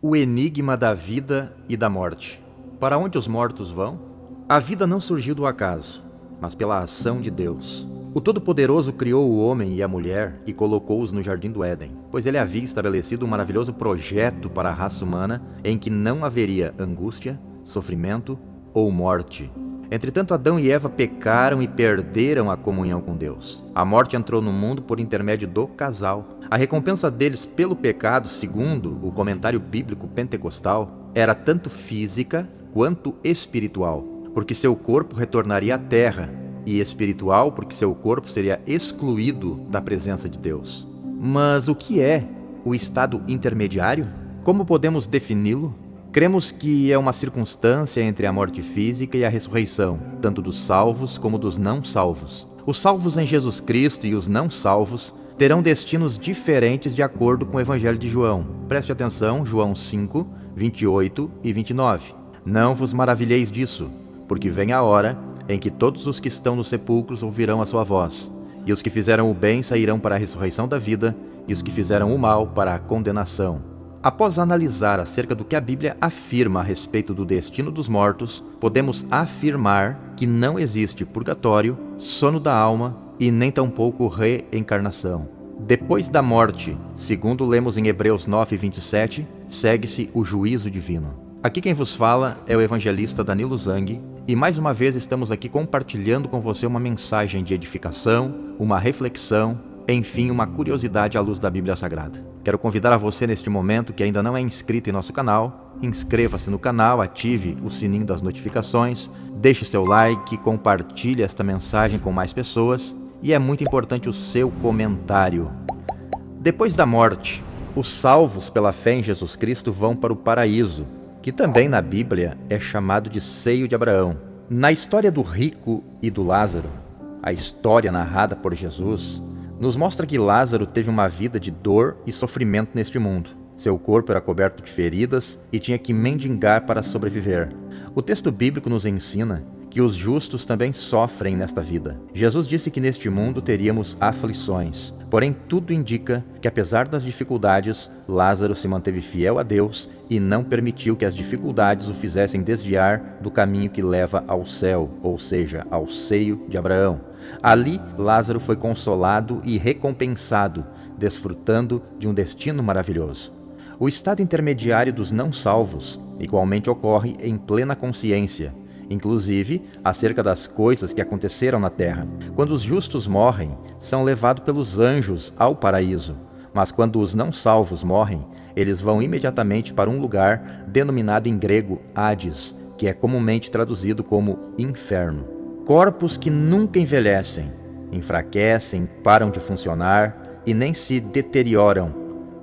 O enigma da vida e da morte. Para onde os mortos vão? A vida não surgiu do acaso, mas pela ação de Deus. O Todo-Poderoso criou o homem e a mulher e colocou-os no Jardim do Éden, pois ele havia estabelecido um maravilhoso projeto para a raça humana em que não haveria angústia, sofrimento ou morte. Entretanto, Adão e Eva pecaram e perderam a comunhão com Deus. A morte entrou no mundo por intermédio do casal. A recompensa deles pelo pecado, segundo o comentário bíblico pentecostal, era tanto física quanto espiritual, porque seu corpo retornaria à terra, e espiritual, porque seu corpo seria excluído da presença de Deus. Mas o que é o estado intermediário? Como podemos defini-lo? Cremos que é uma circunstância entre a morte física e a ressurreição, tanto dos salvos como dos não salvos. Os salvos em Jesus Cristo e os não salvos terão destinos diferentes de acordo com o Evangelho de João. Preste atenção, João 5, 28 e 29. Não vos maravilheis disso, porque vem a hora em que todos os que estão nos sepulcros ouvirão a sua voz, e os que fizeram o bem sairão para a ressurreição da vida, e os que fizeram o mal para a condenação. Após analisar acerca do que a Bíblia afirma a respeito do destino dos mortos, podemos afirmar que não existe purgatório, sono da alma e nem tampouco reencarnação. Depois da morte, segundo lemos em Hebreus 9, 27, segue-se o juízo divino. Aqui quem vos fala é o evangelista Danilo Zang, e mais uma vez estamos aqui compartilhando com você uma mensagem de edificação, uma reflexão, enfim, uma curiosidade à luz da Bíblia Sagrada. Quero convidar a você neste momento que ainda não é inscrito em nosso canal, inscreva-se no canal, ative o sininho das notificações, deixe seu like, compartilhe esta mensagem com mais pessoas e é muito importante o seu comentário. Depois da morte, os salvos pela fé em Jesus Cristo vão para o paraíso, que também na Bíblia é chamado de seio de Abraão. Na história do rico e do Lázaro, a história narrada por Jesus, nos mostra que Lázaro teve uma vida de dor e sofrimento neste mundo. Seu corpo era coberto de feridas e tinha que mendigar para sobreviver. O texto bíblico nos ensina que os justos também sofrem nesta vida. Jesus disse que neste mundo teríamos aflições, porém tudo indica que apesar das dificuldades, Lázaro se manteve fiel a Deus e não permitiu que as dificuldades o fizessem desviar do caminho que leva ao céu, ou seja, ao seio de Abraão. Ali, Lázaro foi consolado e recompensado, desfrutando de um destino maravilhoso. O estado intermediário dos não salvos igualmente ocorre em plena consciência, inclusive acerca das coisas que aconteceram na terra. Quando os justos morrem, são levados pelos anjos ao paraíso, mas quando os não salvos morrem, eles vão imediatamente para um lugar denominado em grego Hades, que é comumente traduzido como inferno. Corpos que nunca envelhecem, enfraquecem, param de funcionar e nem se deterioram.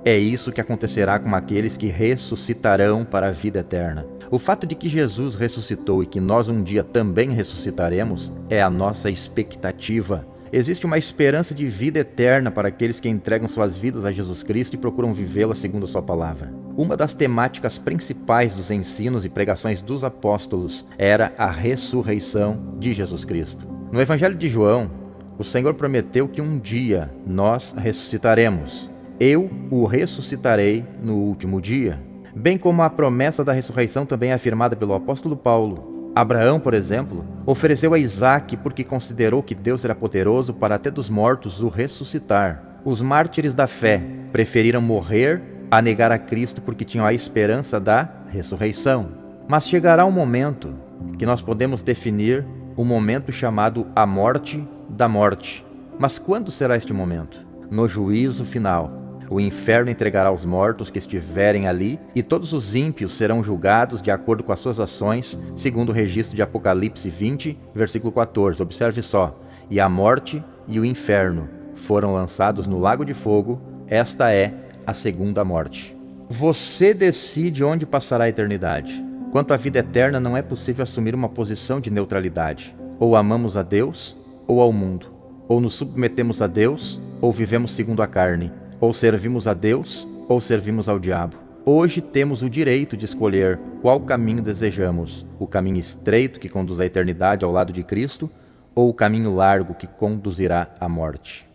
É isso que acontecerá com aqueles que ressuscitarão para a vida eterna. O fato de que Jesus ressuscitou e que nós um dia também ressuscitaremos é a nossa expectativa. Existe uma esperança de vida eterna para aqueles que entregam suas vidas a Jesus Cristo e procuram vivê-la segundo a sua palavra. Uma das temáticas principais dos ensinos e pregações dos apóstolos era a ressurreição de Jesus Cristo. No Evangelho de João, o Senhor prometeu que um dia nós ressuscitaremos. Eu o ressuscitarei no último dia. Bem como a promessa da ressurreição também é afirmada pelo apóstolo Paulo. Abraão, por exemplo, ofereceu a Isaque porque considerou que Deus era poderoso para até dos mortos o ressuscitar. Os mártires da fé preferiram morrer a negar a Cristo porque tinham a esperança da ressurreição. Mas chegará um momento que nós podemos definir o momento chamado a morte da morte. Mas quando será este momento? No juízo final. O inferno entregará os mortos que estiverem ali, e todos os ímpios serão julgados de acordo com as suas ações, segundo o registro de Apocalipse 20, versículo 14. Observe só. E a morte e o inferno foram lançados no lago de fogo. Esta é a segunda morte. Você decide onde passará a eternidade. Quanto à vida eterna, não é possível assumir uma posição de neutralidade. Ou amamos a Deus, ou ao mundo. Ou nos submetemos a Deus, ou vivemos segundo a carne. Ou servimos a Deus, ou servimos ao diabo. Hoje temos o direito de escolher qual caminho desejamos, o caminho estreito que conduz à eternidade ao lado de Cristo, ou o caminho largo que conduzirá à morte.